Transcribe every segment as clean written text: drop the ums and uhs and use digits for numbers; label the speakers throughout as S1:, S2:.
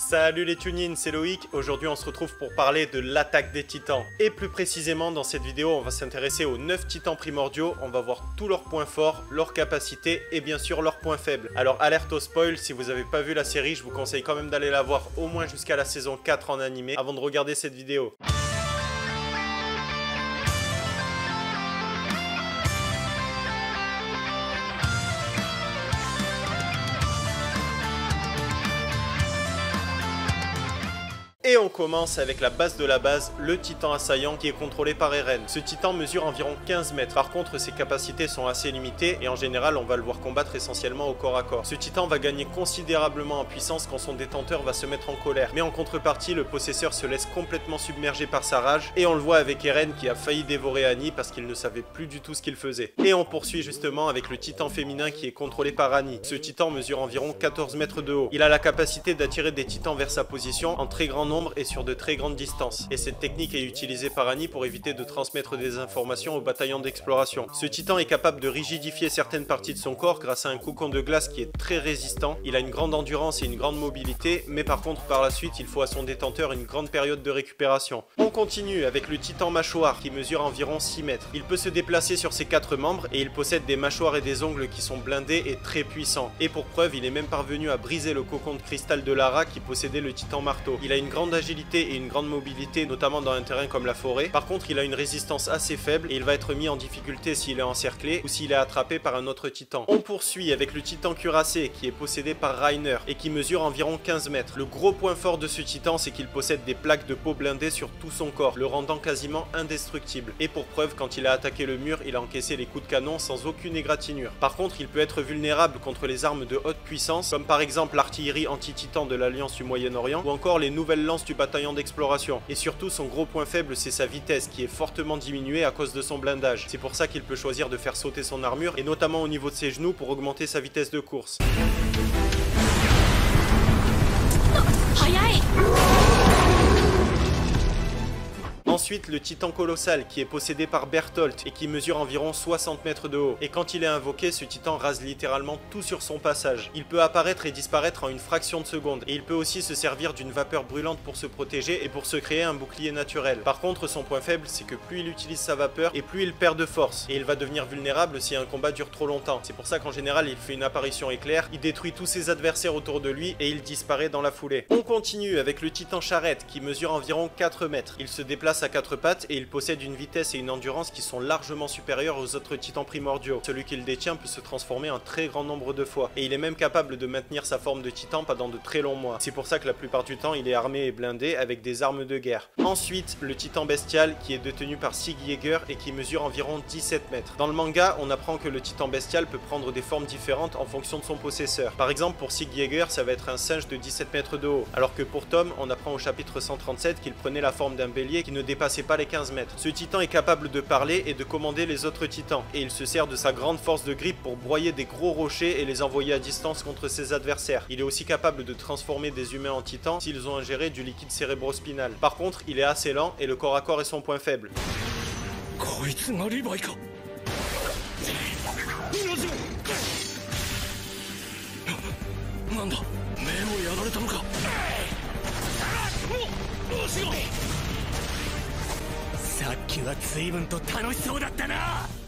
S1: Salut les tunines, c'est Loïc. Aujourd'hui on se retrouve pour parler de l'attaque des titans. Et plus précisément dans cette vidéo on va s'intéresser aux 9 titans primordiaux. On va voir tous leurs points forts, leurs capacités et bien sûr leurs points faibles. Alors alerte au spoil, si vous n'avez pas vu la série, je vous conseille quand même d'aller la voir au moins jusqu'à la saison 4 en animé avant de regarder cette vidéo. Et on commence avec la base de la base, le titan assaillant qui est contrôlé par Eren. Ce titan mesure environ 15 mètres. Par contre, ses capacités sont assez limitées et en général, on va le voir combattre essentiellement au corps à corps. Ce titan va gagner considérablement en puissance quand son détenteur va se mettre en colère. Mais en contrepartie, le possesseur se laisse complètement submerger par sa rage. Et on le voit avec Eren qui a failli dévorer Annie parce qu'il ne savait plus du tout ce qu'il faisait. Et on poursuit justement avec le titan féminin qui est contrôlé par Annie. Ce titan mesure environ 14 mètres de haut. Il a la capacité d'attirer des titans vers sa position en très grand nombre et sur de très grandes distances. Et cette technique est utilisée par Annie pour éviter de transmettre des informations au bataillon d'exploration. Ce titan est capable de rigidifier certaines parties de son corps grâce à un cocon de glace qui est très résistant. Il a une grande endurance et une grande mobilité, mais par contre par la suite il faut à son détenteur une grande période de récupération. On continue avec le titan mâchoire qui mesure environ 6 mètres. Il peut se déplacer sur ses 4 membres et il possède des mâchoires et des ongles qui sont blindés et très puissants. Et pour preuve, il est même parvenu à briser le cocon de cristal de Lara qui possédait le titan marteau. Il a une grande agilité et une grande mobilité, notamment dans un terrain comme la forêt. Par contre, il a une résistance assez faible et il va être mis en difficulté s'il est encerclé ou s'il est attrapé par un autre titan. On poursuit avec le titan cuirassé qui est possédé par Reiner et qui mesure environ 15 mètres. Le gros point fort de ce titan, c'est qu'il possède des plaques de peau blindées sur tout son corps, le rendant quasiment indestructible. Et pour preuve, quand il a attaqué le mur, il a encaissé les coups de canon sans aucune égratignure. Par contre, il peut être vulnérable contre les armes de haute puissance, comme par exemple l'artillerie anti-titan de l'Alliance du Moyen-Orient ou encore les nouvelles lances du bataillon d'exploration. Et surtout, son gros point faible, c'est sa vitesse qui est fortement diminuée à cause de son blindage. C'est pour ça qu'il peut choisir de faire sauter son armure et notamment au niveau de ses genoux pour augmenter sa vitesse de course. Ensuite, le titan colossal qui est possédé par Bertholdt et qui mesure environ 60 mètres de haut. Et quand il est invoqué, ce titan rase littéralement tout sur son passage. Il peut apparaître et disparaître en une fraction de seconde. Et il peut aussi se servir d'une vapeur brûlante pour se protéger et pour se créer un bouclier naturel. Par contre, son point faible, c'est que plus il utilise sa vapeur et plus il perd de force. Et il va devenir vulnérable si un combat dure trop longtemps. C'est pour ça qu'en général, il fait une apparition éclair, il détruit tous ses adversaires autour de lui et il disparaît dans la foulée. On continue avec le titan charrette qui mesure environ 4 mètres. Il se déplace à 4 pattes et il possède une vitesse et une endurance qui sont largement supérieures aux autres titans primordiaux. Celui qui le détient peut se transformer un très grand nombre de fois et il est même capable de maintenir sa forme de titan pendant de très longs mois. C'est pour ça que la plupart du temps il est armé et blindé avec des armes de guerre. Ensuite, le titan bestial qui est détenu par Sig Jäger et qui mesure environ 17 mètres. Dans le manga, on apprend que le titan bestial peut prendre des formes différentes en fonction de son possesseur. Par exemple, pour Sig Jäger, ça va être un singe de 17 mètres de haut, alors que pour Tom, on apprend au chapitre 137 qu'il prenait la forme d'un bélier qui ne dépassait pas les 15 mètres. Ce titan est capable de parler et de commander les autres titans, et il se sert de sa grande force de grippe pour broyer des gros rochers et les envoyer à distance contre ses adversaires. Il est aussi capable de transformer des humains en titans s'ils ont ingéré du liquide cérébrospinal. Par contre, il est assez lent et le corps à corps est son point faible.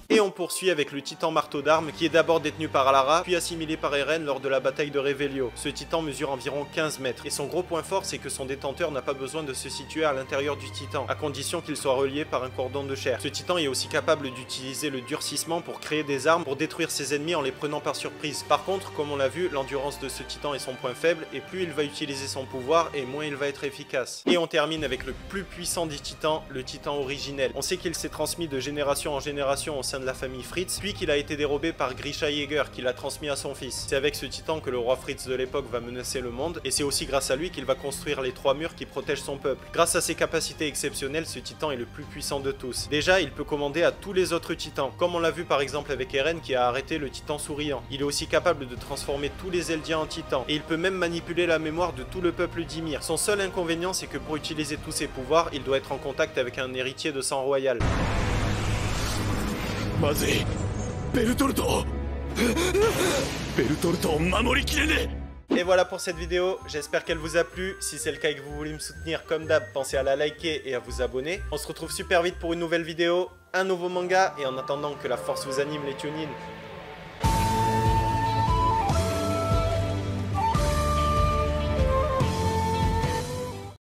S1: Et on poursuit avec le titan marteau d'armes qui est d'abord détenu par Lara, puis assimilé par Eren lors de la bataille de Revelio. Ce titan mesure environ 15 mètres et son gros point fort c'est que son détenteur n'a pas besoin de se situer à l'intérieur du titan, à condition qu'il soit relié par un cordon de chair. Ce titan est aussi capable d'utiliser le durcissement pour créer des armes pour détruire ses ennemis en les prenant par surprise. Par contre, comme on l'a vu, l'endurance de ce titan est son point faible et plus il va utiliser son pouvoir et moins il va être efficace. Et on termine avec le plus puissant des titans, le titan originel. On sait qu'il s'est transmis de génération en génération au sein de la famille Fritz, puis qu'il a été dérobé par Grisha Jäger qui l'a transmis à son fils. C'est avec ce titan que le roi Fritz de l'époque va menacer le monde, et c'est aussi grâce à lui qu'il va construire les 3 murs qui protègent son peuple. Grâce à ses capacités exceptionnelles, ce titan est le plus puissant de tous. Déjà, il peut commander à tous les autres titans, comme on l'a vu par exemple avec Eren qui a arrêté le titan souriant. Il est aussi capable de transformer tous les Eldiens en titans, et il peut même manipuler la mémoire de tout le peuple d'Ymir. Son seul inconvénient, c'est que pour utiliser tous ses pouvoirs, il doit être en contact avec un héritier de sang royal.
S2: まずいベルトルトを守りきれねえ
S1: Et voilà pour cette vidéo, j'espère qu'elle vous a plu. Si c'est le cas et que vous voulez me soutenir comme d'hab, pensez à la liker et à vous abonner. On se retrouve super vite pour une nouvelle vidéo, un nouveau manga, et en attendant que la force vous anime les tunines,